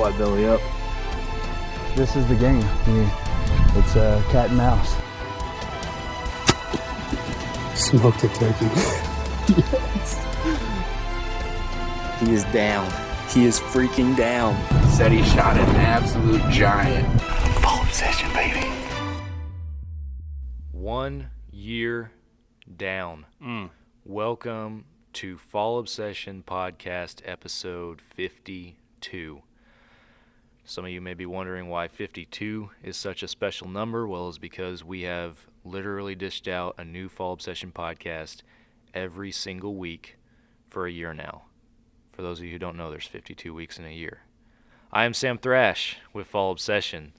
Why belly up? This is the game. It's cat and mouse. Smoked a turkey. Yes. He is down. He is freaking down. Said he shot an absolute giant. Fall obsession, baby. 1 year down. Welcome to Fall Obsession Podcast episode 52. Some of you may be wondering why 52 is such a special number. Well, it's because we have literally dished out a new Fall Obsession podcast every single week for a year now. For those of you who don't know, there's 52 weeks in a year. I am Sam Thrash with Fall Obsession,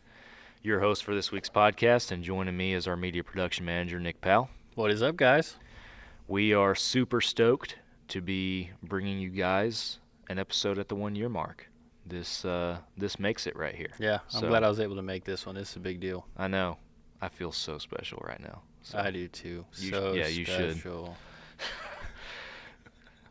your host for this week's podcast, and joining me is our media production manager, Nick Powell. What is up, guys? We are super stoked to be bringing you guys an episode at the 1 year mark. This makes it right here. Yeah, I'm glad I was able to make this one. This is a big deal. I know. I feel so special right now. So I do too. you should. Special.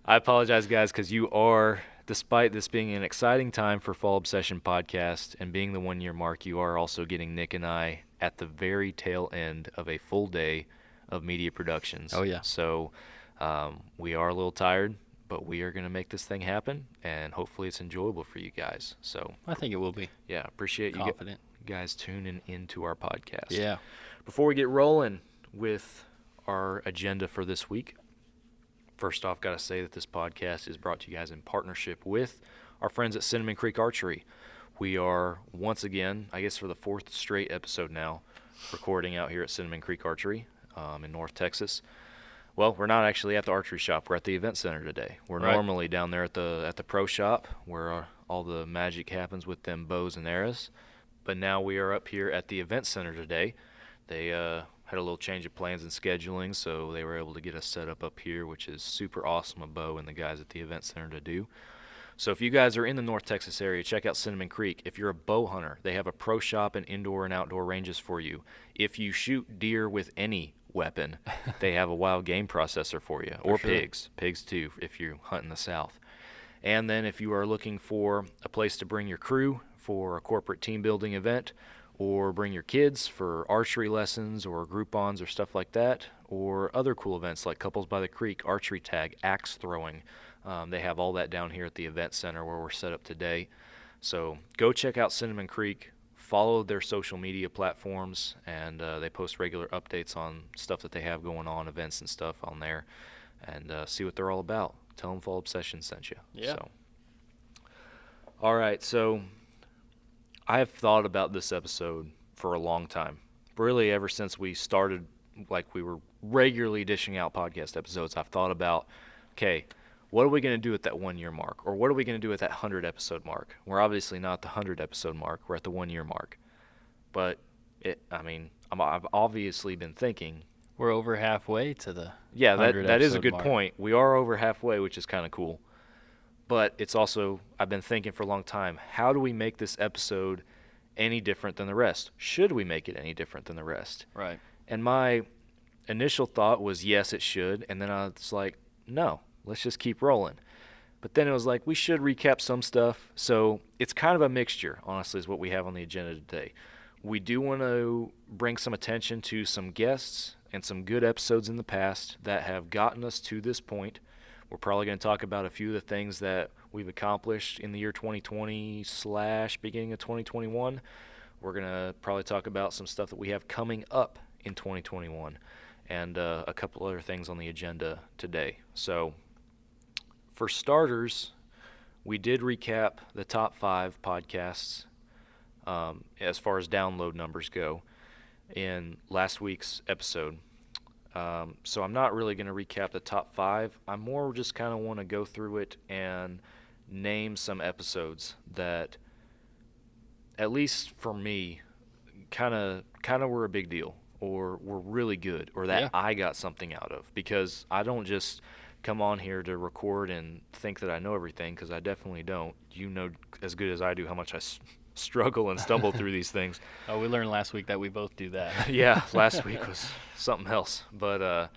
I apologize, guys, because you are, despite this being an exciting time for Fall Obsession Podcast and being the 1 year mark, you are also getting Nick and I at the very tail end of a full day of media productions. Oh, yeah. So we are a little tired, but we are going to make this thing happen, and hopefully it's enjoyable for you guys. So I think it will be. yeah, appreciate you Confident. guys tuning into our podcast. Yeah. Before we get rolling with our agenda for this week, first off, got to say that this podcast is brought to you guys in partnership with our friends at Cinnamon Creek Archery. We are once again, I guess for the fourth straight episode now, recording out here at Cinnamon Creek Archery in North Texas. Well, we're not actually at the archery shop. We're at the event center today. We're Right. normally down there at the pro shop where all the magic happens with them bows and arrows. But now we are up here at the event center today. They had a little change of plans and scheduling, so they were able to get us set up here, which is super awesome of Bo and the guys at the event center to do. So if you guys are in the North Texas area, check out Cinnamon Creek. If you're a bow hunter, they have a pro shop and indoor and outdoor ranges for you. If you shoot deer with any weapon, they have a wild game processor for you, or sure. pigs too, if you hunt in the South. And then if you are looking for a place to bring your crew for a corporate team building event, or bring your kids for archery lessons or Groupons or stuff like that, or other cool events like Couples by the Creek, archery tag, axe throwing. They have all that down here at the event center where we're set up today. So go check out Cinnamon Creek, follow their social media platforms, and they post regular updates on stuff that they have going on, events and stuff on there, and see what they're all about. Tell them Fall Obsession sent you. Yeah. So. All right, so I have thought about this episode for a long time. Really, ever since we started, like we were regularly dishing out podcast episodes, I've thought about, okay, what are we going to do at that 1 year mark? Or what are we going to do at that 100 episode mark? We're obviously not at the 100 episode mark. We're at the 1 year mark. But, I've obviously been thinking. We're over halfway to the Yeah, that is a 100 good mark. point. We are over halfway, which is kind of cool. But it's also, I've been thinking for a long time, how do we make this episode any different than the rest? Should we make it any different than the rest? Right. And my initial thought was, yes, it should. And then I was like, no, let's just keep rolling. But then it was like, we should recap some stuff. So it's kind of a mixture, honestly, is what we have on the agenda today. We do want to bring some attention to some guests and some good episodes in the past that have gotten us to this point. We're probably going to talk about a few of the things that we've accomplished in the year 2020/beginning of 2021. We're going to probably talk about some stuff that we have coming up in 2021 and a couple other things on the agenda today. So for starters, we did recap the top 5 podcasts as far as download numbers go in last week's episode. So I'm not really going to recap the top 5. I more just kind of want to go through it and name some episodes that, at least for me, kind of were a big deal, or were really good, or that I got something out of. Because I don't just come on here to record and think that I know everything, because I definitely don't. You know as good as I do how much I struggle and stumble through these things. Oh, we learned last week that we both do that. Yeah, last week was something else. But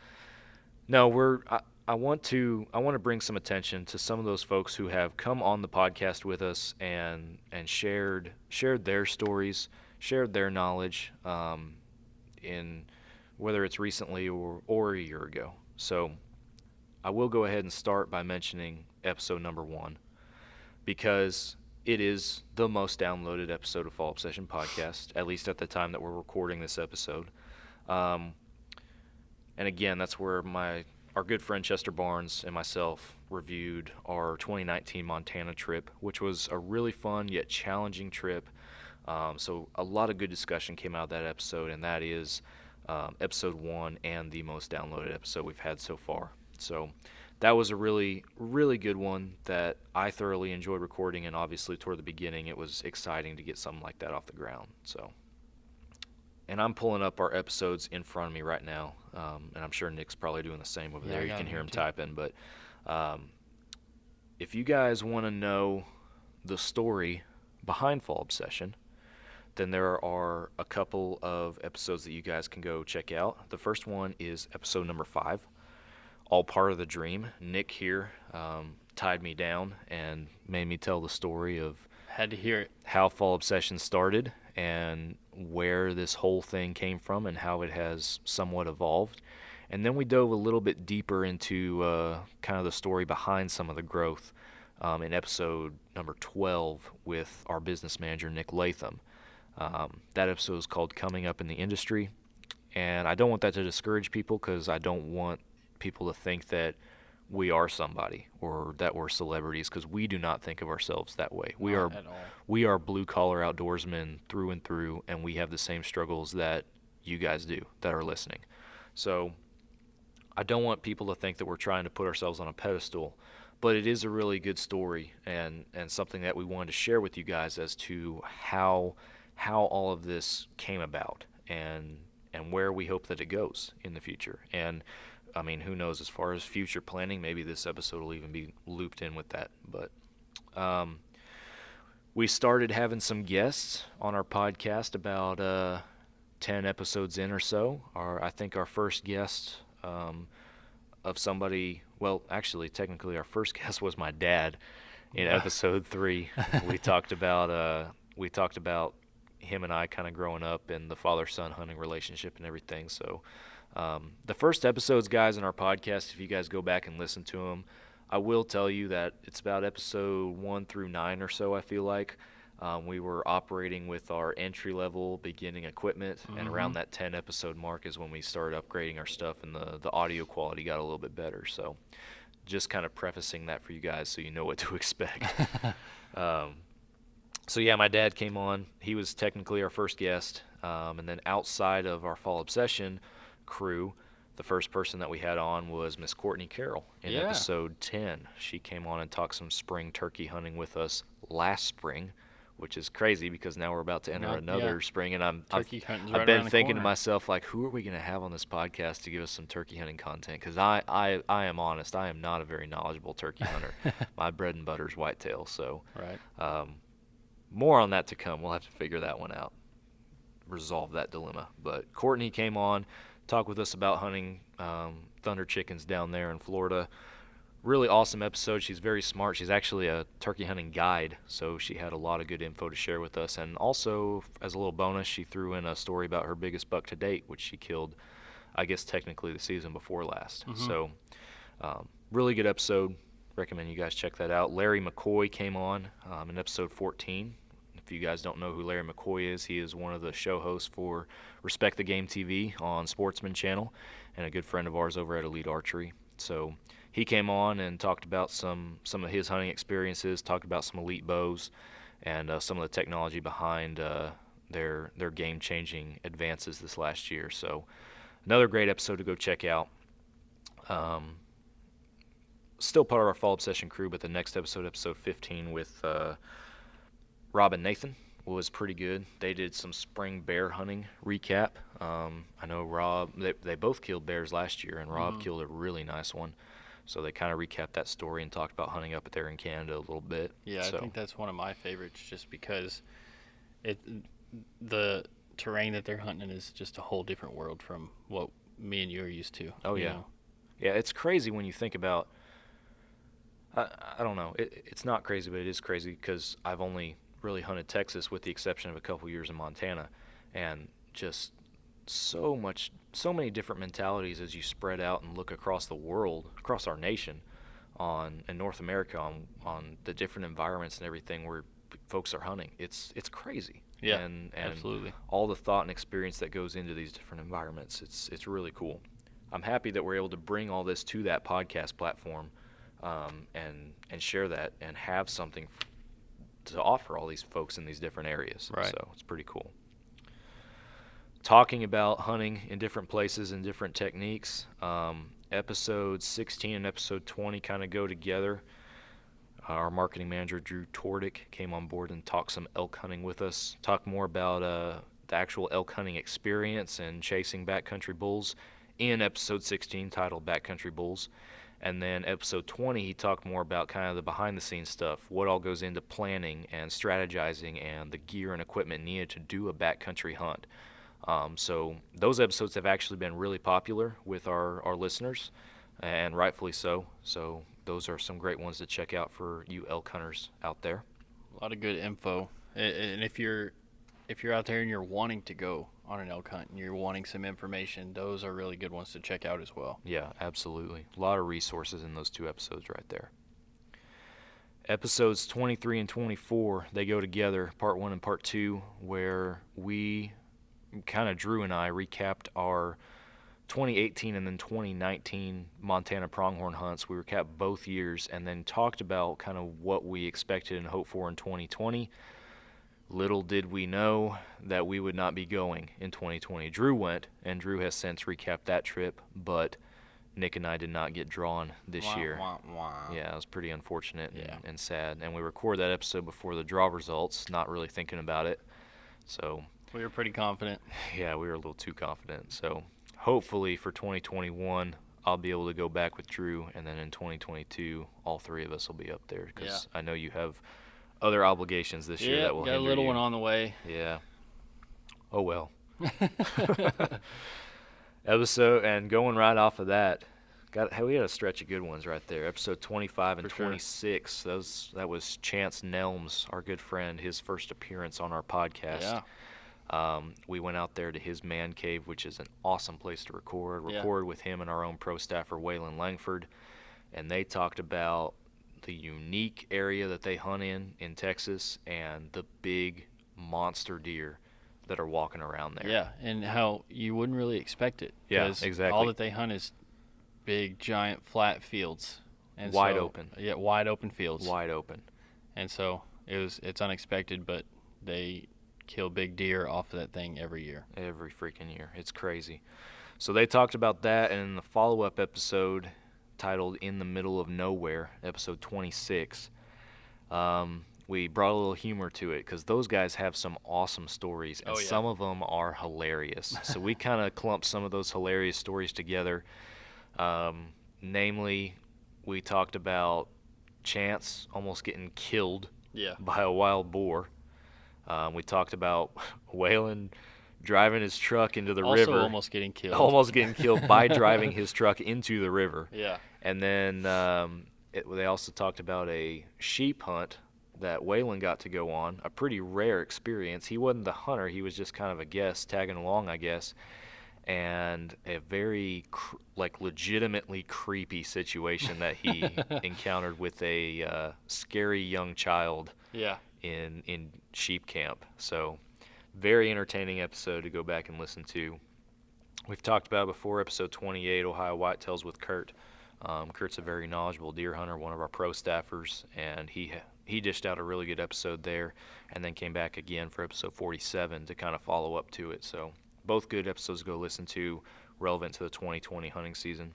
no, I want to bring some attention to some of those folks who have come on the podcast with us and shared their stories, shared their knowledge, in whether it's recently or a year ago. So I will go ahead and start by mentioning episode number 1, because it is the most downloaded episode of Fall Obsession Podcast, at least at the time that we're recording this episode. And again, that's where our good friend Chester Barnes and myself reviewed our 2019 Montana trip, which was a really fun yet challenging trip. So a lot of good discussion came out of that episode, and that is episode 1 and the most downloaded episode we've had so far. So that was a really, really good one that I thoroughly enjoyed recording, and obviously toward the beginning it was exciting to get something like that off the ground. So, and I'm pulling up our episodes in front of me right now, and I'm sure Nick's probably doing the same over there. You can hear him typing. But if you guys want to know the story behind Fall Obsession, then there are a couple of episodes that you guys can go check out. The first one is episode number 5, All Part of the Dream. Nick here tied me down and made me tell the story of Had to hear it. how Fall Obsession started and where this whole thing came from and how it has somewhat evolved. And then we dove a little bit deeper into kind of the story behind some of the growth in episode number 12 with our business manager, Nick Latham. That episode is called Coming Up in the Industry. And I don't want that to discourage people, because I don't want people to think that we are somebody or that we're celebrities, because we do not think of ourselves that way. Not at all. We are blue-collar outdoorsmen through and through, and we have the same struggles that you guys do that are listening. So I don't want people to think that we're trying to put ourselves on a pedestal, but it is a really good story and something that we wanted to share with you guys as to how all of this came about and where we hope that it goes in the future. And I mean, who knows, as far as future planning, maybe this episode will even be looped in with that. But we started having some guests on our podcast about 10 episodes in or so. I think our first guest of somebody, well, actually, technically our first guest was my dad in episode 3. We talked about him and I kind of growing up and the father-son hunting relationship and everything. So the first episodes, guys, in our podcast, if you guys go back and listen to them, I will tell you that it's about episode 1 through 9 or so, I feel like. We were operating with our entry-level beginning equipment, and around that 10-episode mark is when we started upgrading our stuff, and the audio quality got a little bit better. So just kind of prefacing that for you guys so you know what to expect. So yeah, my dad came on. He was technically our first guest. And then outside of our Fall Obsession crew, the first person that we had on was Miss Courtney Carroll in episode 10. She came on and talked some spring turkey hunting with us last spring, which is crazy because now we're about to enter another spring. And I've been thinking to myself, like, who are we going to have on this podcast to give us some turkey hunting content? Because I am honest, I am not a very knowledgeable turkey hunter. My bread and butter is whitetail. So more on that to come. We'll have to figure that one out, resolve that dilemma. But Courtney came on, talked with us about hunting thunder chickens down there in Florida. Really awesome episode. She's very smart. She's actually a turkey hunting guide, so she had a lot of good info to share with us. And also, as a little bonus, she threw in a story about her biggest buck to date, which she killed, I guess, technically the season before last. So really good episode. Recommend you guys check that out. Larry McCoy came on in episode 14. If you guys don't know who Larry McCoy is, he is one of the show hosts for Respect the Game TV on Sportsman Channel and a good friend of ours over at Elite Archery. So he came on and talked about some of his hunting experiences, talked about some elite bows and some of the technology behind their game-changing advances this last year. So another great episode to go check out. Still part of our Fall Obsession crew, but the next episode, episode 15 with Rob and Nathan, was pretty good. They did some spring bear hunting recap. I know Rob, they both killed bears last year, and Rob killed a really nice one. So they kind of recapped that story and talked about hunting up there in Canada a little bit. Yeah, I think that's one of my favorites just because the terrain that they're hunting is just a whole different world from what me and you are used to. Oh, yeah. Yeah, it's crazy when you think about. I don't know. It's not crazy, but it is crazy because I've only really hunted Texas with the exception of a couple years in Montana, and just so many different mentalities as you spread out and look across the world, across our nation, in North America, on the different environments and everything where folks are hunting. It's crazy. Yeah, and absolutely. All the thought and experience that goes into these different environments. It's really cool. I'm happy that we're able to bring all this to that podcast platform, and share that and have something to offer all these folks in these different areas. Right. So it's pretty cool. Talking about hunting in different places and different techniques, episode 16 and episode 20 kind of go together. Our marketing manager, Drew Tordick, came on board and talked some elk hunting with us, talked more about the actual elk hunting experience and chasing backcountry bulls in episode 16 titled Backcountry Bulls. And then episode 20, he talked more about kind of the behind-the-scenes stuff, what all goes into planning and strategizing and the gear and equipment needed to do a backcountry hunt. So those episodes have actually been really popular with our listeners, and rightfully so. So those are some great ones to check out for you elk hunters out there. A lot of good info. And if you're out there and you're wanting to go on an elk hunt and you're wanting some information, those are really good ones to check out as well. Yeah, absolutely. A lot of resources in those two episodes right there. Episodes 23 and 24, they go together, part 1 and part 2, where we kind of, Drew and I, recapped our 2018 and then 2019 Montana pronghorn hunts. We recapped both years and then talked about kind of what we expected and hoped for in 2020. Little did we know that we would not be going in 2020. Drew went, and Drew has since recapped that trip, but Nick and I did not get drawn this year. Yeah, it was pretty unfortunate and sad. And we recorded that episode before the draw results, not really thinking about it. So we were pretty confident. Yeah, we were a little too confident. So hopefully for 2021, I'll be able to go back with Drew, and then in 2022, all three of us will be up there because I know you have other obligations this year that will got a little one on the way. Yeah. Oh, well. Episode, and going right off of that, we had a stretch of good ones right there. Episode 25 and 26, that was Chance Nelms, our good friend, his first appearance on our podcast. Yeah. We went out there to his man cave, which is an awesome place to record with him and our own pro staffer, Waylon Langford, and they talked about the unique area that they hunt in Texas and the big monster deer that are walking around there. Yeah, and how you wouldn't really expect it. Yeah, exactly. All that they hunt is big, giant, flat fields. And wide open. Yeah, wide open fields. Wide open. And so it's unexpected, but they kill big deer off of that thing every year. Every freaking year. It's crazy. So they talked about that, and in the follow-up episode titled In the Middle of Nowhere, episode 26, we brought a little humor to it because those guys have some awesome stories, and some of them are hilarious. So we kind of clumped some of those hilarious stories together. Namely, we talked about Chance almost getting killed by a wild boar. We talked about Waylon driving his truck into the river. Also almost getting killed. Almost getting killed by driving his truck into the river. Yeah. And then they also talked about a sheep hunt that Waylon got to go on, a pretty rare experience. He wasn't the hunter. He was just kind of a guest tagging along, I guess. And a very, legitimately creepy situation that he encountered with a scary young child in sheep camp. So very entertaining episode to go back and listen to. We've talked about before, episode 28, Ohio Whitetails with Kurt. Kurt's a very knowledgeable deer hunter, one of our pro staffers, and he dished out a really good episode there, and then came back again for episode 47 to kind of follow up to it. So both good episodes to go listen to, relevant to the 2020 hunting season.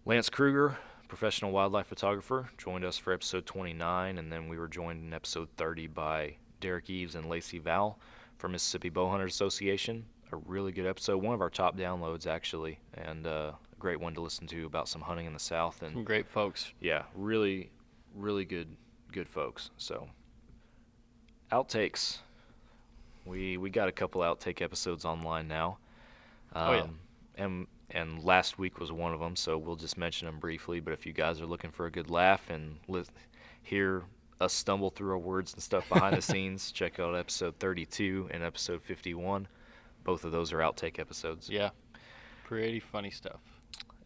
Lance Kruger, professional wildlife photographer, joined us for episode 29, and then we were joined in episode 30 by Derek Eves and Lacey Val from Mississippi Bowhunters Association. A really good episode, one of our top downloads actually, and a great one to listen to about some hunting in the South. And some great folks. Yeah, really, really good folks. So outtakes, we got a couple outtake episodes online now. And and last week was one of them, so we'll just mention them briefly. But if you guys are looking for a good laugh and hear us stumble through our words and stuff behind the scenes, check out episode 32 and episode 51. Both of those are outtake episodes. Yeah, pretty funny stuff.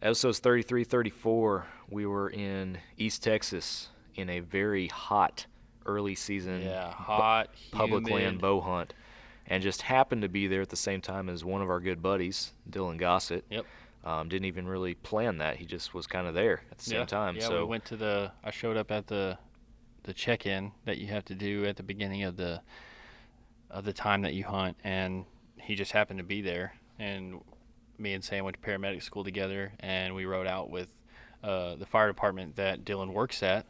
Episodes 33, 34, we were in East Texas in a very hot early season hot, public humid. land bow hunt, and just happened to be there at the same time as one of our good buddies, Dylan Gossett. Yep. Didn't even really plan that. He just was kind of there at the same time. Yeah, so we went to I showed up at the check-in that you have to do at the beginning of the time that you hunt, and he just happened to be there. And me and Sam went to paramedic school together, and we rode out with the fire department that Dylan works at,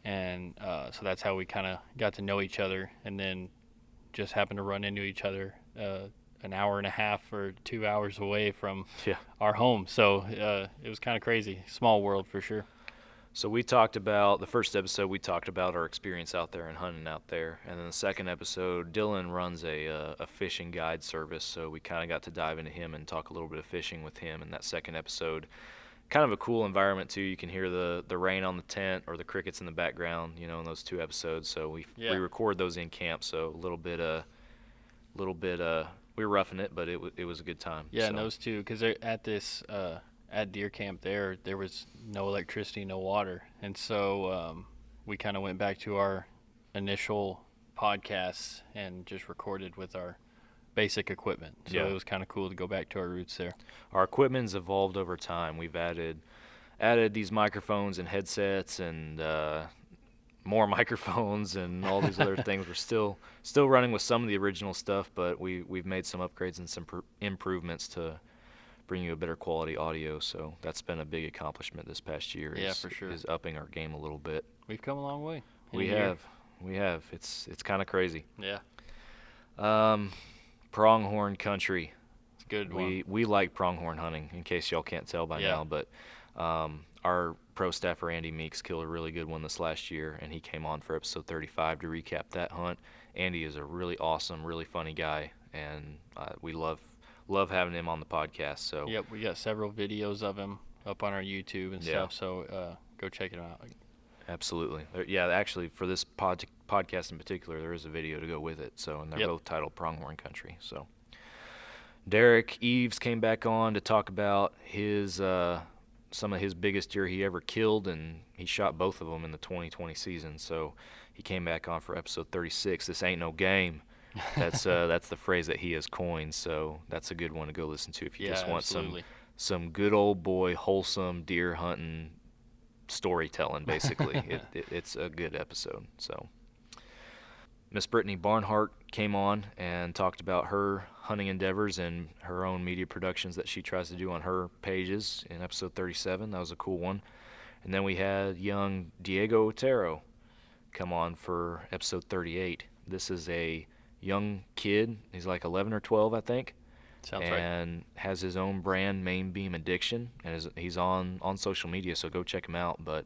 and so that's how we kind of got to know each other, and then just happened to run into each other an hour and a half or 2 hours away from our home. So it was kind of crazy. Small world for sure. So we talked about, the first episode, we talked about our experience out there and hunting out there. And then the second episode, Dylan runs a fishing guide service, so we kind of got to dive into him and talk a little bit of fishing with him in that second episode. Kind of a cool environment, too. You can hear the rain on the tent or the crickets in the background, in those two episodes. So we record those in camp, so a little bit, we were roughing it, but it was a good time. Yeah, so. And those two, because at this... at deer camp there was no electricity, no water, and so we kind of went back to our initial podcasts and just recorded with our basic equipment. So it was kind of cool to go back to our roots there. Our equipment's evolved over time. We've added these microphones and headsets and more microphones and all these other things. We're still running with some of the original stuff, but we've made some upgrades and some improvements to bring you a better quality audio, so that's been a big accomplishment this past year. For sure. Is upping our game a little bit. We've come a long way. We have. It's kind of crazy. Yeah. Pronghorn country. It's a good one. We like pronghorn hunting, in case y'all can't tell by now, but our pro staffer Andy Meeks killed a really good one this last year, and he came on for episode 35 to recap that hunt. Andy is a really awesome, really funny guy, and we love having him on the podcast. So we got several videos of him up on our YouTube and stuff, so go check it out. Absolutely. Actually, for this podcast in particular, there is a video to go with it, so, and they're both titled Pronghorn Country. So Derek Eves came back on to talk about his some of his biggest deer he ever killed, and he shot both of them in the 2020 season, so he came back on for episode 36. This ain't no game. That's the phrase that he has coined, so that's a good one to go listen to if you just want some good old boy wholesome deer hunting storytelling. Basically, it's a good episode. So Miss Brittany Barnhart came on and talked about her hunting endeavors and her own media productions that she tries to do on her pages in episode 37. That was a cool one. And then we had young Diego Otero come on for episode 38. This is a young kid. He's like 11 or 12, I think. Sounds right. And has his own brand, Main Beam Addiction, and he's on social media, so go check him out. But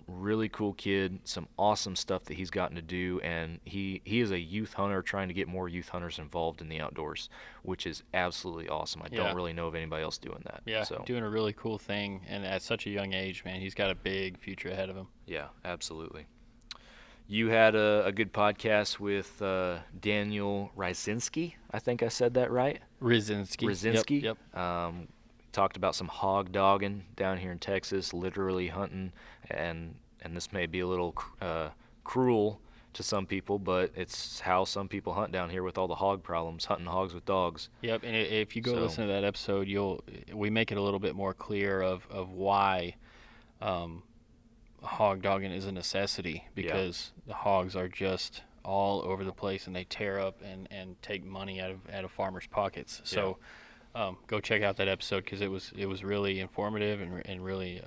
really cool kid, some awesome stuff that he's gotten to do, and he is a youth hunter trying to get more youth hunters involved in the outdoors, which is absolutely awesome. I don't really know of anybody else doing that. Yeah, doing a really cool thing, and at such a young age, man, he's got a big future ahead of him. Yeah, absolutely. You had a good podcast with Daniel Ryzinski. I think I said that right. Ryzinski. Yep. Talked about some hog dogging down here in Texas, literally hunting, and this may be a little cruel to some people, but it's how some people hunt down here with all the hog problems, hunting hogs with dogs. Yep, and if you go listen to that episode, we make it a little bit more clear of why hog dogging is a necessity, because the hogs are just all over the place, and they tear up and take money out of farmers' pockets. So go check out that episode, because it was really informative and really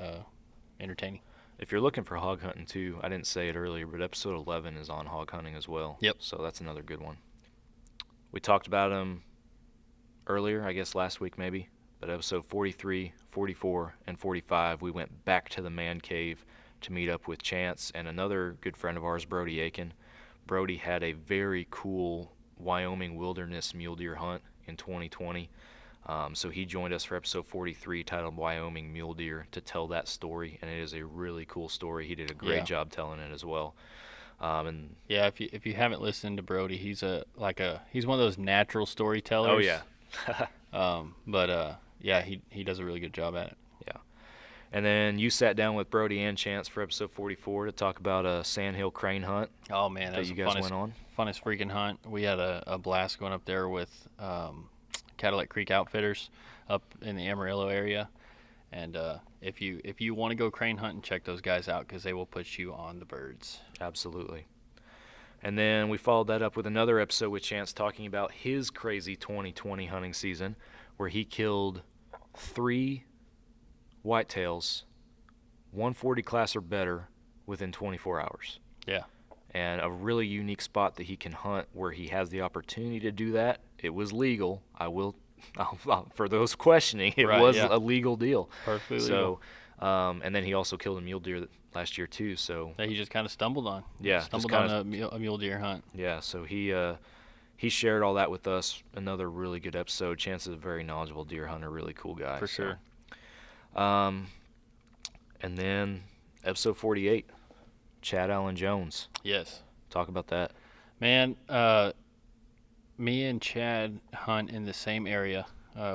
entertaining. If you're looking for hog hunting too, I didn't say it earlier, but episode 11 is on hog hunting as well. Yep. So that's another good one. We talked about them earlier, I guess last week maybe, but episode 43, 44, and 45, we went back to the man cave to meet up with Chance and another good friend of ours, Brody Aiken. Brody had a very cool Wyoming wilderness mule deer hunt in 2020. So he joined us for episode 43 titled Wyoming Mule Deer to tell that story, and it is a really cool story. He did a great job telling it as well. And yeah, if you haven't listened to Brody, he's he's one of those natural storytellers. oh yeah. Yeah, he does a really good job at it. Yeah. And then you sat down with Brody and Chance for episode 44 to talk about a sandhill crane hunt Oh man, that that was you the guys went on. funnest freaking hunt. We had a blast going up there with Cadillac Creek Outfitters up in the Amarillo area. And if you want to go crane hunting, check those guys out because they will put you on the birds. Absolutely. And then we followed that up with another episode with Chance talking about his crazy 2020 hunting season where he killed 3 whitetails, 140 class or better, within 24 hours. Yeah. And a really unique spot that he can hunt where he has the opportunity to do that. It was legal. For those questioning, it Right, was yeah. a legal deal. Perfectly So, and then he also killed a mule deer last year too. So that he just kind of stumbled on. Yeah, just Stumbled kinda- on a mule deer hunt. yeah, so he shared all that with us. Another really good episode. Chance is a very knowledgeable deer hunter, really cool guy. For so. sure. And then episode 48, Chad Allen Jones. Yes. Talk about that. Man, me and Chad hunt in the same area.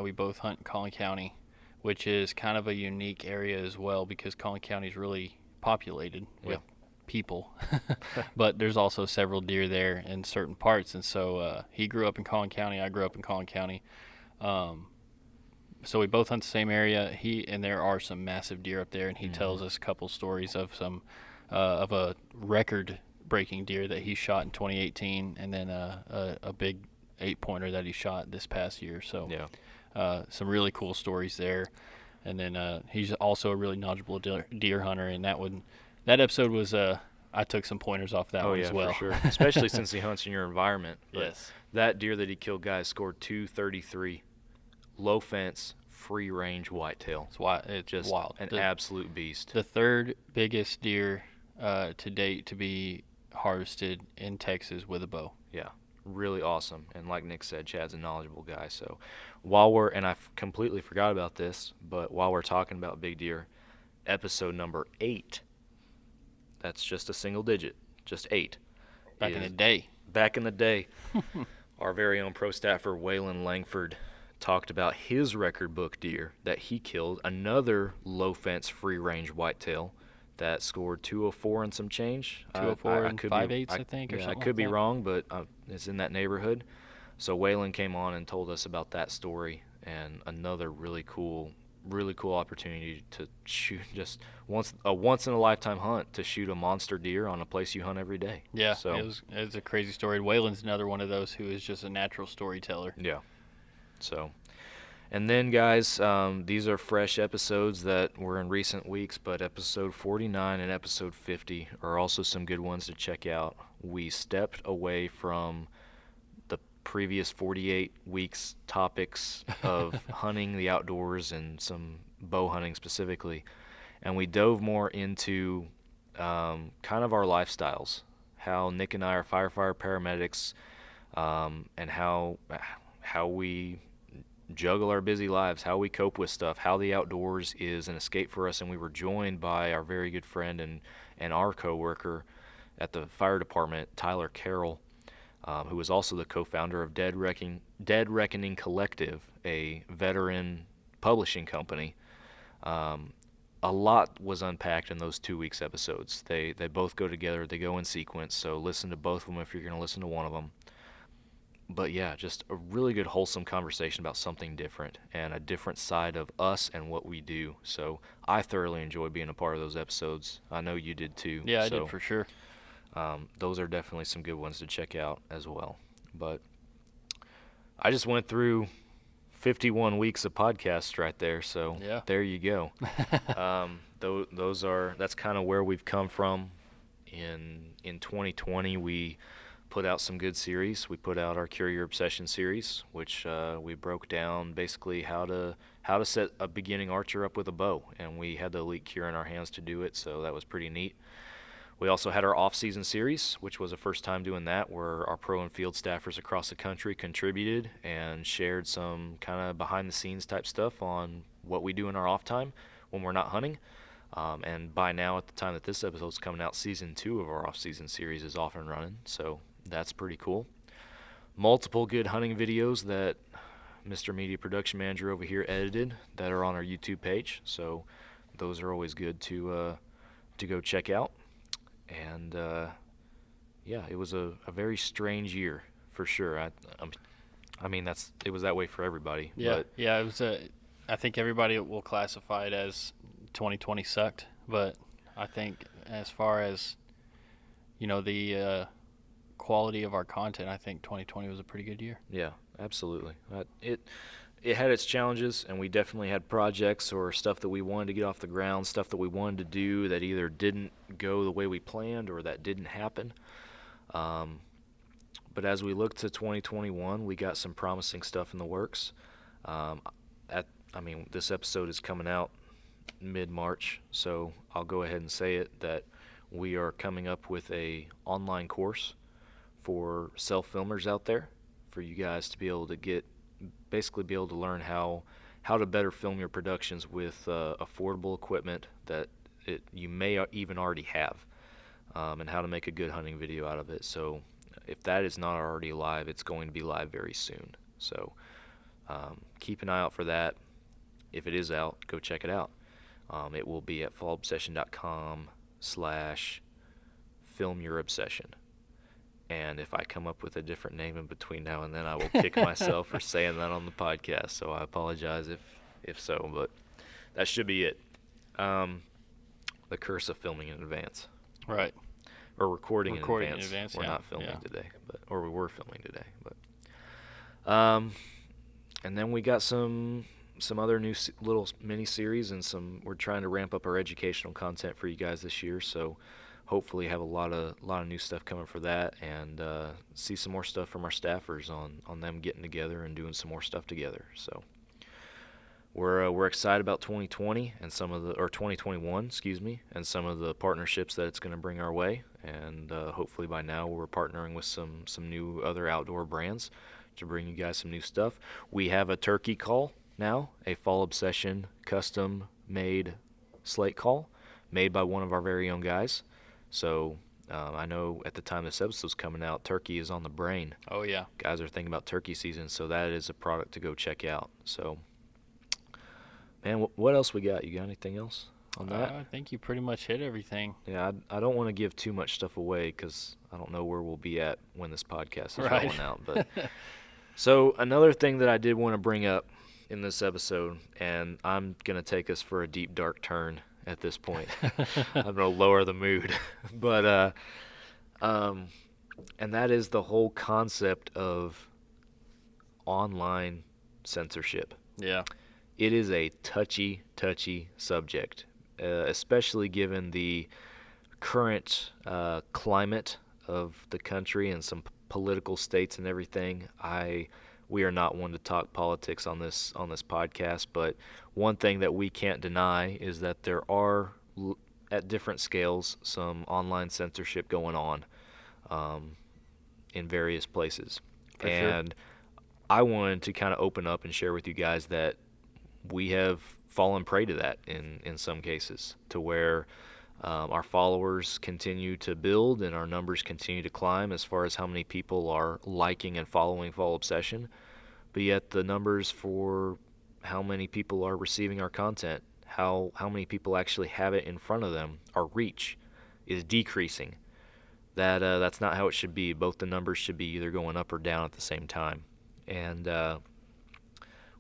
We both hunt in Collin County, which is kind of a unique area as well because Collin County is really populated with people. But there's also several deer there in certain parts. And so he grew up in Collin County. I grew up in Collin County. So we both hunt the same area. And there are some massive deer up there. And he tells us a couple stories of of a record-breaking deer that he shot in 2018, and then a big 8-pointer that he shot this past year. So some really cool stories there. And then he's also a really knowledgeable deer hunter, and that episode was I took some pointers off that one as well. For sure. Especially since he hunts in your environment. But Yes. that deer that he killed, guys, scored 233, low fence, free range whitetail. It's Just wild. an absolute beast. The third biggest deer to date to be harvested in Texas with a bow. Yeah, really awesome. And like Nick said, Chad's a knowledgeable guy. So and I completely forgot about this, but while we're talking about big deer, episode number 8, that's just a single digit, just 8. Back in the day. Back in the day, our very own pro staffer, Waylon Langford, talked about his record book deer that he killed, another low fence free range whitetail that scored 204 and some change. 204 and could 5/8, I think, or yeah, something I could like be that. wrong, but it's in that neighborhood. So Waylon came on and told us about that story and another really cool opportunity to shoot just once in a lifetime hunt to shoot a monster deer on a place you hunt every day. Yeah, So it was a crazy story. Waylon's another one of those who is just a natural storyteller. yeah. So, and then guys, these are fresh episodes that were in recent weeks, but episode 49 and episode 50 are also some good ones to check out. We stepped away from the previous 48 weeks topics of hunting the outdoors and some bow hunting specifically, and we dove more into kind of our lifestyles, how Nick and I are firefighter paramedics, and how we juggle our busy lives, how we cope with stuff, how the outdoors is an escape for us. And we were joined by our very good friend and our coworker at the fire department, Tyler Carroll, who is also the co-founder of Dead Reckoning Collective, a veteran publishing company. A lot was unpacked in those 2 weeks episodes. They both go together. They go in sequence. So listen to both of them if you're going to listen to one of them. But yeah, just a really good, wholesome conversation about something different and a different side of us and what we do. So I thoroughly enjoyed being a part of those episodes. I know you did too. Yeah, I So, did for sure. those are definitely some good ones to check out as well. But I just went through 51 weeks of podcasts right there. So Yeah. there you go. That's kind of where we've come from. In 2020, we put out some good series. We put out our Cure Your Obsession series, which we broke down basically how to set a beginning archer up with a bow, and we had the elite cure in our hands to do it, so that was pretty neat. We also had our off-season series, which was the first time doing that, where our pro and field staffers across the country contributed and shared some kind of behind-the-scenes type stuff on what we do in our off time when we're not hunting. And by now, at the time that this episode is coming out, season 2 of our off-season series is off and running, so that's pretty cool. Multiple good hunting videos that Mr. Media Production Manager over here edited that are on our YouTube page, so those are always good to go check out. And yeah, it was a very strange year for sure. I mean it was that way for everybody. Yeah, but yeah. It was I think everybody will classify it as 2020 sucked, but I think as far as the quality of our content, I think 2020 was a pretty good year. Yeah, absolutely. It had its challenges, and we definitely had projects or stuff that we wanted to get off the ground, stuff that we wanted to do that either didn't go the way we planned or that didn't happen. But as we look to 2021, we got some promising stuff in the works. This episode is coming out mid-March, so I'll go ahead and say it that we are coming up with a online course for self-filmers out there for you guys to be able to learn how to better film your productions with affordable equipment that you may even already have, and how to make a good hunting video out of it. So if that is not already live, it's going to be live very soon. So keep an eye out for that. If it is out, go check it out. It will be at fallobsession.com/filmyourobsession. And if I come up with a different name in between now and then, I will kick myself for saying that on the podcast. So I apologize if so, but that should be it. The curse of filming in advance. Right. Or recording in advance. We're yeah. not filming today, or we were filming today. But and then we got some other new little mini series and we're trying to ramp up our educational content for you guys this year. So hopefully have a lot of new stuff coming for that, and see some more stuff from our staffers on them getting together and doing some more stuff together. So we're excited about 2020 and 2021, excuse me, and some of the partnerships that it's going to bring our way. And hopefully by now we're partnering with some new other outdoor brands to bring you guys some new stuff. We have a turkey call now, a Fall Obsession custom-made slate call made by one of our very own guys. So I know at the time this episode's coming out, turkey is on the brain. Oh, yeah. Guys are thinking about turkey season, so that is a product to go check out. So, man, what else we got? You got anything else on that? I think you pretty much hit everything. Yeah, I don't want to give too much stuff away because I don't know where we'll be at when this podcast is Right. rolling out. But so another thing that I did want to bring up in this episode, and I'm going to take us for a deep, dark turn at this point. I'm going to lower the mood. But, and that is the whole concept of online censorship. Yeah. It is a touchy subject, especially given the current climate of the country and some political states and everything. We are not one to talk politics on this podcast, but one thing that we can't deny is that there are, at different scales, some online censorship going on in various places. For and sure. I wanted to kind of open up and share with you guys that we have fallen prey to that in some cases, to where our followers continue to build and our numbers continue to climb as far as how many people are liking and following Fall Obsession, but yet the numbers for how many people are receiving our content, how many people actually have it in front of them, our reach is decreasing. That's not how it should be. Both the numbers should be either going up or down at the same time. And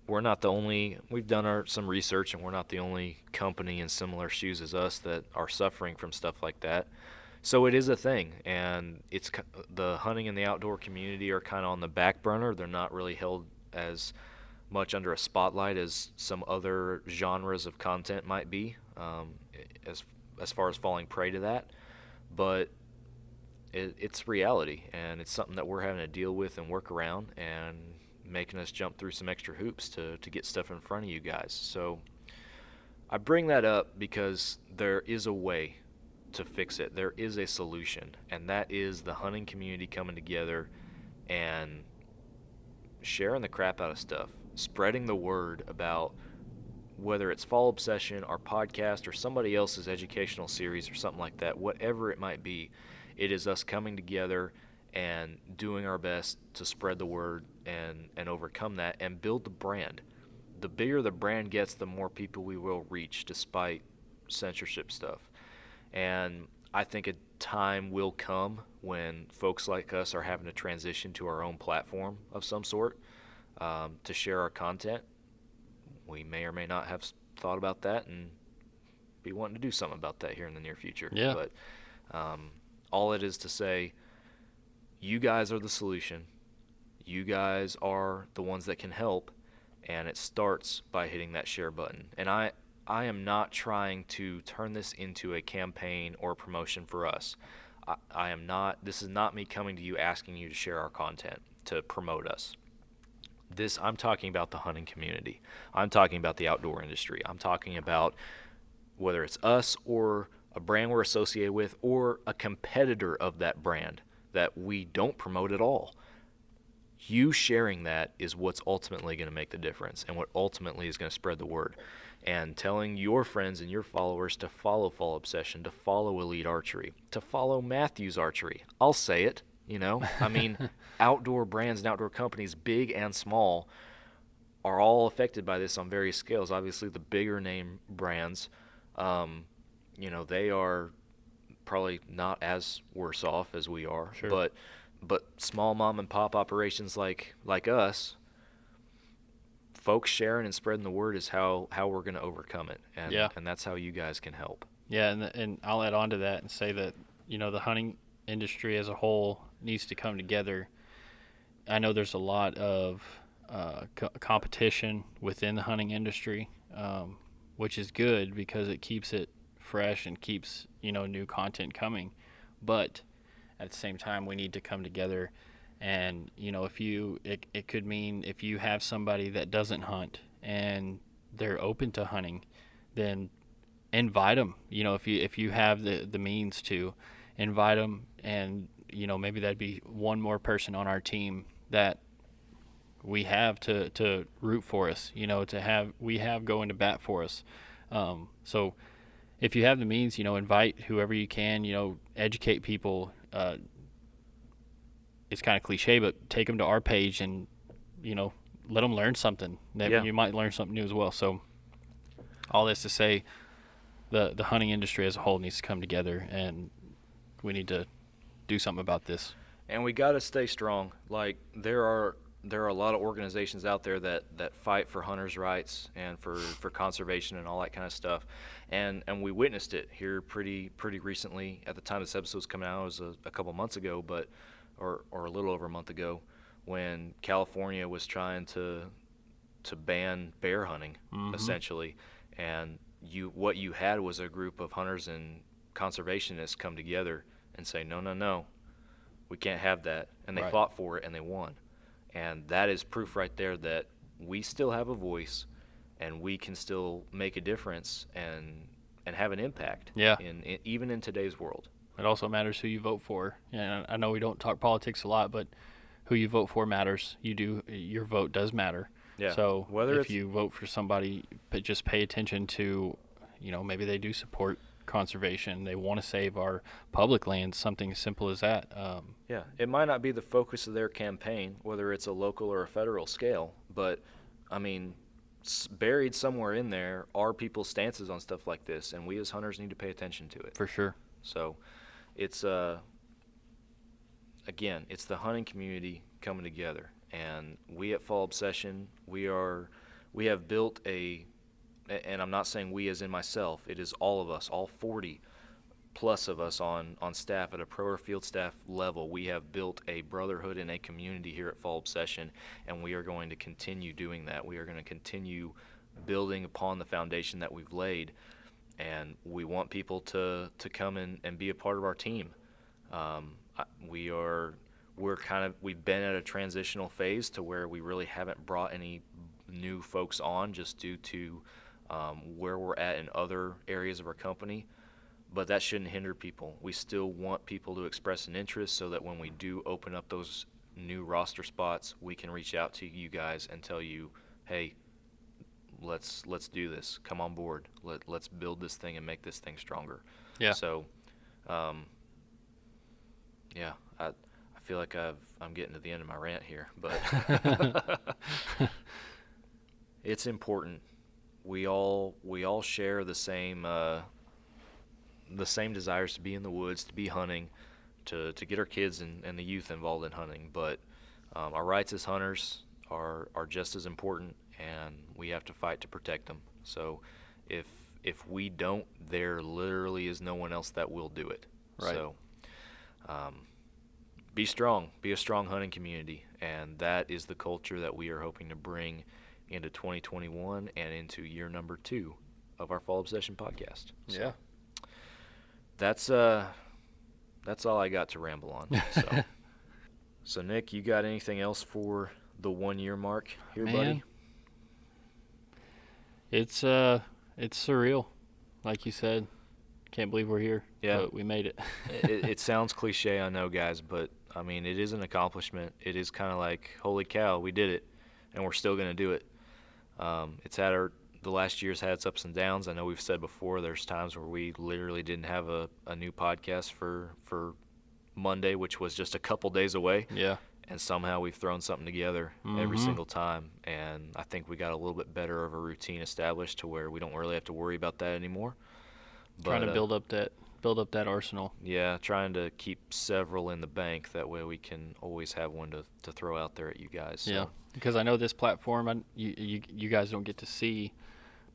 we're not the only, we've done some research, and we're not the only company in similar shoes as us that are suffering from stuff like that. So it is a thing, and it's the hunting and the outdoor community are kind of on the back burner. They're not really held as much under a spotlight as some other genres of content might be, as far as falling prey to that. But it's reality, and it's something that we're having to deal with and work around, and making us jump through some extra hoops to get stuff in front of you guys. So I bring that up because there is a way to fix it. There is a solution, and that is the hunting community coming together and sharing the crap out of stuff, spreading the word about whether it's Fall Obsession, our podcast, or somebody else's educational series or something like that, whatever it might be. It is us coming together and doing our best to spread the word and overcome that and build the brand. The bigger the brand gets, the more people we will reach despite censorship stuff. And I think a time will come when folks like us are having to transition to our own platform of some sort to share our content. We may or may not have thought about that and be wanting to do something about that here in the near future. Yeah. But all it is to say, you guys are the solution. You guys are the ones that can help, and it starts by hitting that share button. And I am not trying to turn this into a campaign or promotion for us. I am not. This is not me coming to you asking you to share our content to promote us. I'm talking about the hunting community. I'm talking about the outdoor industry. I'm talking about whether it's us or a brand we're associated with or a competitor of that brand that we don't promote at all. You sharing that is what's ultimately going to make the difference and what ultimately is going to spread the word. And telling your friends and your followers to follow Fall Obsession, to follow Elite Archery, to follow Matthews Archery. I'll say it, I mean, outdoor brands and outdoor companies, big and small, are all affected by this on various scales. Obviously, the bigger name brands, they are probably not as worse off as we are. Sure. But small mom and pop operations like us, folks sharing and spreading the word is how we're going to overcome it. And that's how you guys can help. Yeah, and I'll add on to that and say that, the hunting industry as a whole needs to come together. I know there's a lot of competition within the hunting industry, which is good because it keeps it fresh and keeps, new content coming. But at the same time, we need to come together. And, it could mean if you have somebody that doesn't hunt and they're open to hunting, then invite them. If you have the means to invite them, and, maybe that'd be one more person on our team that we have to root for us, we have going to bat for us. So if you have the means, invite whoever you can, educate people. It's kind of cliche, but take them to our page and, let them learn something. You might learn something new as well. So all this to say, the hunting industry as a whole needs to come together, and we need to do something about this. And we got to stay strong. Like, there are a lot of organizations out there that fight for hunters' rights and for conservation and all that kind of stuff. And we witnessed it here pretty recently. At the time this episode was coming out, it was a couple months ago, or a little over a month ago, when California was trying to ban bear hunting, essentially. And what you had was a group of hunters and conservationists come together and say, no, we can't have that. And they fought for it, and they won. And that is proof right there that we still have a voice, and we can still make a difference and have an impact. Even in today's world. It also matters who you vote for. And I know we don't talk politics a lot, but who you vote for matters. Your vote does matter. Yeah. So if you vote for somebody, but just pay attention to, maybe they do support conservation. They want to save our public lands, something as simple as that. It might not be the focus of their campaign, whether it's a local or a federal scale, but, I mean, buried somewhere in there are people's stances on stuff like this, and we as hunters need to pay attention to it. For sure. So it's, again, it's the hunting community coming together. And we at Fall Obsession, we have built and I'm not saying we as in myself, it is all of us, all 40 plus of us on staff at a pro or field staff level. We have built a brotherhood and a community here at Fall Obsession, and we are going to continue doing that. We are going to continue building upon the foundation that we've laid, and we want people to come in and be a part of our team. We've been at a transitional phase to where we really haven't brought any new folks on just due to where we're at in other areas of our company. but that shouldn't hinder people. We still want people to express an interest so that when we do open up those new roster spots, we can reach out to you guys and tell you, hey, let's do this. Come on board. Let's build this thing and make this thing stronger. Yeah. So, yeah, I feel like I'm getting to the end of my rant here, but it's important. We all share the same desires to be in the woods, to be hunting, to get our kids and the youth involved in hunting. But our rights as hunters are just as important, and we have to fight to protect them. So if we don't, there literally is no one else that will do it. Right. So be strong. Be a strong hunting community, and that is the culture that we are hoping to bring into 2021 and into year number 2 of our Fall Obsession podcast. So Yeah. that's all I got to ramble on. So Nick, you got anything else for the 1 year mark here, Man. buddy? It's surreal, like you said. Can't believe we're here. Yeah. But we made it. It sounds cliche, I know, guys, but I mean, it is an accomplishment. It is kind of like, holy cow, we did it, and we're still going to do it. The last year's had its ups and downs. I know we've said before there's times where we literally didn't have a new podcast for Monday, which was just a couple days away. Yeah. And somehow we've thrown something together every single time. And I think we got a little bit better of a routine established to where we don't really have to worry about that anymore. Trying to build up that arsenal. Yeah, trying to keep several in the bank. That way we can always have one to throw out there at you guys. So. Yeah, because I know this platform, you guys don't get to see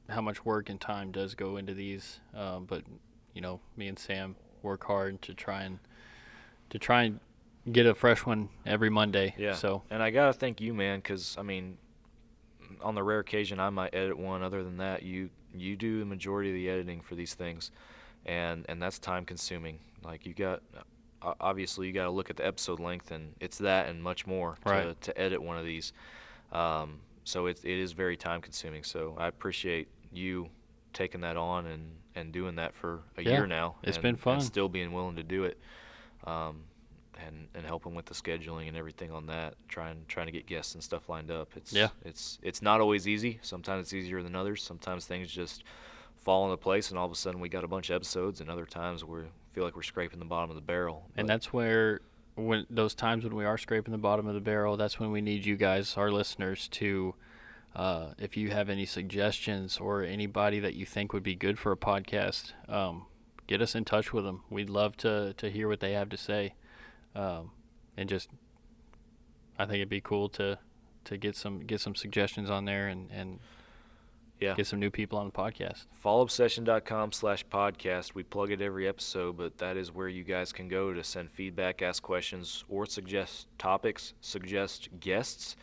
how much work and time does go into these. But me and Sam work hard to try and get a fresh one every Monday. Yeah. So. And I gotta thank you, man, because I mean, on the rare occasion I might edit one. Other than that, you do the majority of the editing for these things, and that's time consuming. Like obviously you got to look at the episode length, and it's that and much more to edit one of these. So it is very time consuming. So I appreciate you taking that on and doing that for a year now. It's been fun. And still being willing to do it. And helping with the scheduling and everything on that, trying to get guests and stuff lined up. It's not always easy. Sometimes it's easier than others. Sometimes things just fall into place, and all of a sudden we got a bunch of episodes. And other times we feel like we're scraping the bottom of the barrel. And that's where, when those times when we are scraping the bottom of the barrel, that's when we need you guys, our listeners, to if you have any suggestions or anybody that you think would be good for a podcast, get us in touch with them. We'd love to hear what they have to say. And just, I think it'd be cool to get some suggestions on there and get some new people on the podcast. fallobsession.com/podcast. We plug it every episode, but that is where you guys can go to send feedback, ask questions, or suggest topics, suggest guests.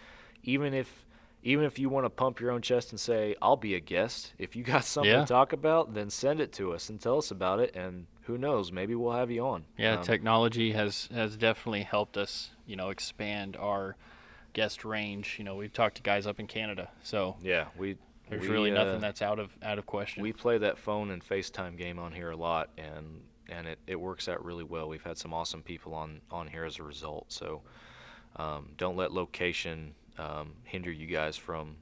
Even if you want to pump your own chest and say, I'll be a guest, if you got something to talk about, then send it to us and tell us about it, and who knows, maybe we'll have you on. Yeah, technology has definitely helped us, expand our guest range. We've talked to guys up in Canada, so yeah, there's really nothing that's out of question. We play that phone and FaceTime game on here a lot, and it works out really well. We've had some awesome people on here as a result. So don't let location hinder you guys from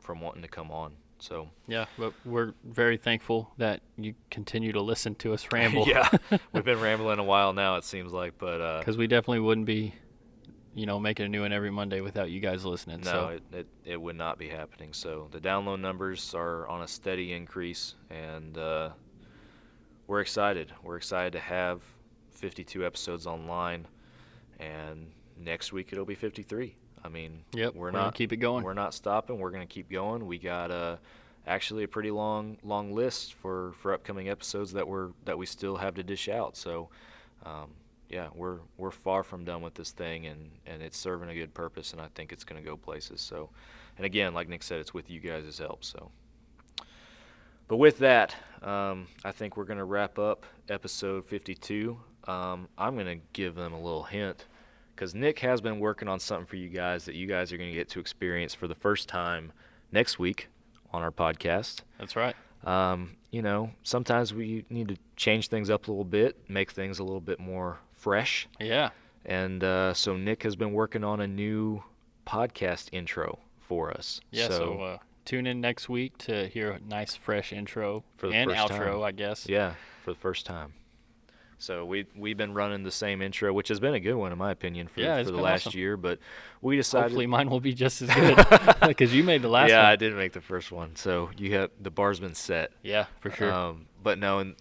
wanting to come on. So yeah, but we're very thankful that you continue to listen to us ramble. Yeah, we've been rambling a while now, it seems like, but because we definitely wouldn't be making a new one every Monday without you guys listening. No, it would not be happening. So the download numbers are on a steady increase, and we're excited. We're excited to have 52 episodes online, and next week it'll be 53. I mean, we're gonna keep it going. We're not stopping. We're going to keep going. We got actually a pretty long list for upcoming episodes that we still have to dish out. So, yeah, we're far from done with this thing, and it's serving a good purpose, and I think it's going to go places. So, and again, like Nick said, it's with you guys' help. So, but with that, I think we're going to wrap up episode 52. I'm going to give them a little hint, because Nick has been working on something for you guys that you guys are going to get to experience for the first time next week on our podcast. That's right. sometimes we need to change things up a little bit, make things a little bit more fresh. Yeah. And so Nick has been working on a new podcast intro for us. Yeah, so tune in next week to hear a nice, fresh intro For the and first outro, time. I guess. Yeah, for the first time. So we've been running the same intro, which has been a good one in my opinion for Yeah, it's the been last awesome. year. But we decided. Hopefully mine will be just as good because you made the last yeah, one. I did make the first one. So the bar's been set. Yeah, for sure. But no,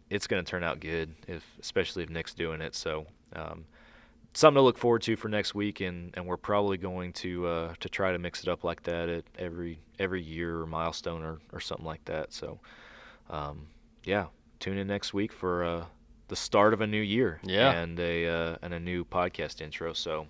it's going to turn out good, especially if Nick's doing it. So something to look forward to for next week, and we're probably going to try to mix it up like that at every year or milestone or something like that. So yeah, tune in next week for the start of a new year. Yeah. And a new podcast intro. So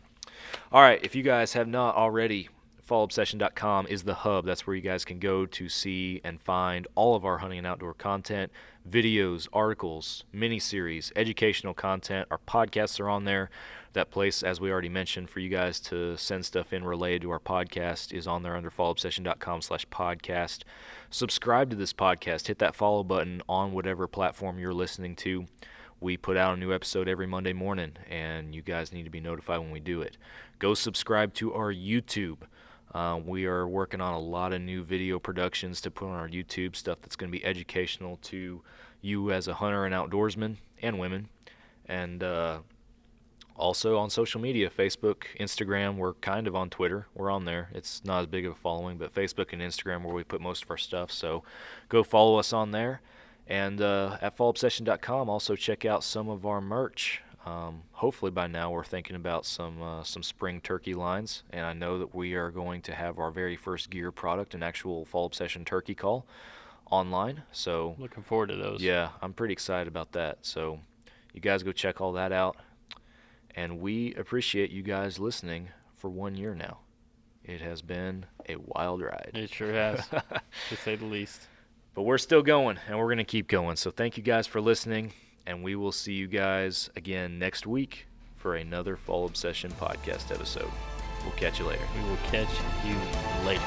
all right, if you guys have not already, fallobsession.com is the hub. That's where you guys can go to see and find all of our hunting and outdoor content, videos, articles, mini-series, educational content. Our podcasts are on there. That place, as we already mentioned, for you guys to send stuff in related to our podcast is on there under fallobsession.com/podcast. Subscribe to this podcast. Hit that follow button on whatever platform you're listening to. We put out a new episode every Monday morning, and you guys need to be notified when we do it. Go subscribe to our YouTube. We are working on a lot of new video productions to put on our YouTube, stuff that's going to be educational to you as a hunter and outdoorsman and women. And also on social media, Facebook, Instagram. We're kind of on Twitter. We're on there. It's not as big of a following, but Facebook and Instagram where we put most of our stuff. So go follow us on there. And at fallobsession.com, also check out some of our merch. Hopefully by now we're thinking about some spring turkey lines, and I know that we are going to have our very first gear product, an actual Fall Obsession turkey call, online. So Looking forward to those. yeah, I'm pretty excited about that. So you guys go check all that out, and we appreciate you guys listening for 1 year now. It has been a wild ride. It sure has, to say the least. But we're still going, and we're going to keep going. So thank you guys for listening, and we will see you guys again next week for another Fall Obsession podcast episode. We'll catch you later. We will catch you later.